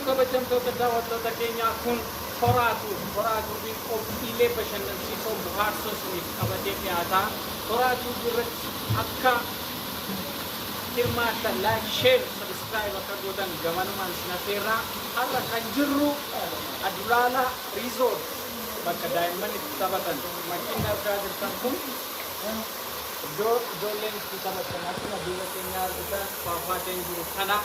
kabajamtoota daawwattoota keenyaa kun horaatu qophiilee bashannansiisoo bohaarsoo isiniif qabatee dhiyaataa. Horaatu irratti akka hirmaattan like, share, subscribe akka gootan gamanumaan sinafeerraa. Har'a kan jirru Adulaala Resort bakka daa'imman itti taphatan makiinni argaa jirtan kun ijoolleen itti taphatan akkuma biyya keenyaa argitan faafaateen jiru kana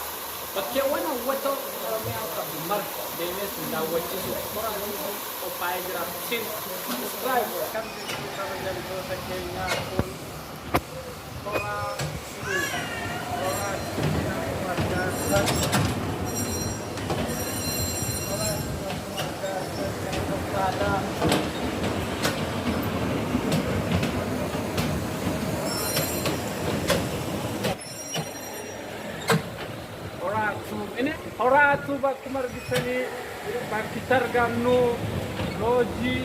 bakkeewwan hawwata Oromiyaa qabu marga deemee sin daawwachiisu horaatu qophaa'ee jira. Sin subscribe kan kabajamtoota keenyaa kun horaatu horaatu bakkuma argitanii bakki argamnu loojii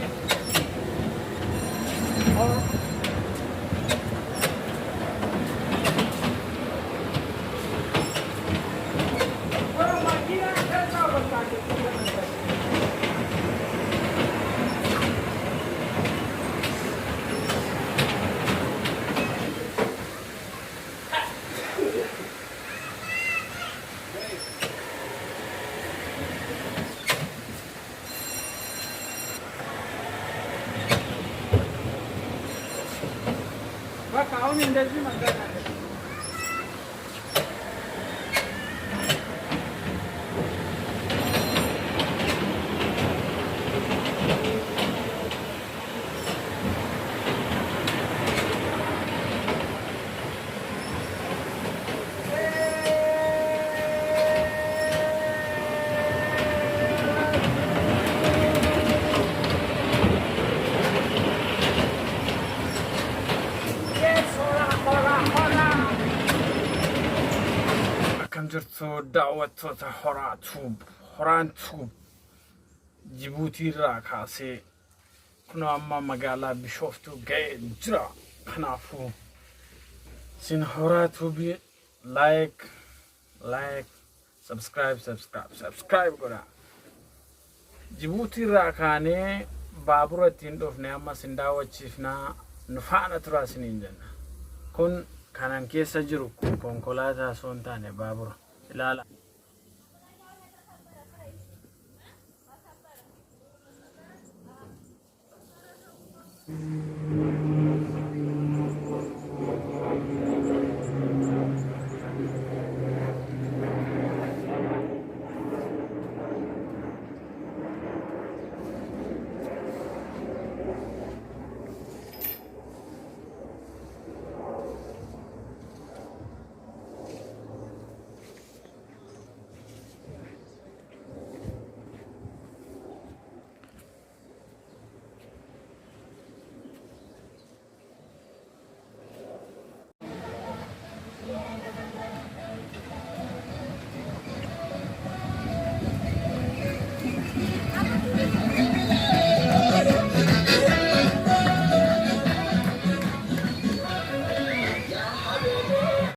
Aún indeci magana. Jirtu daawwattoota horaatu Jibuutii irraa kaasee kunoo amma magaalaa Bishooftuu ga'ee jira. Kanaafuu sin horaatu like subscribe godhaa. Jibuutii irraa kaanee baabura ittiin dhufne amma sin daawwachiifnaa nu faana turaa isiniin jenna. Kun kanan keessa jiru konkolaataa osoo hin taane baabura. Ilaala.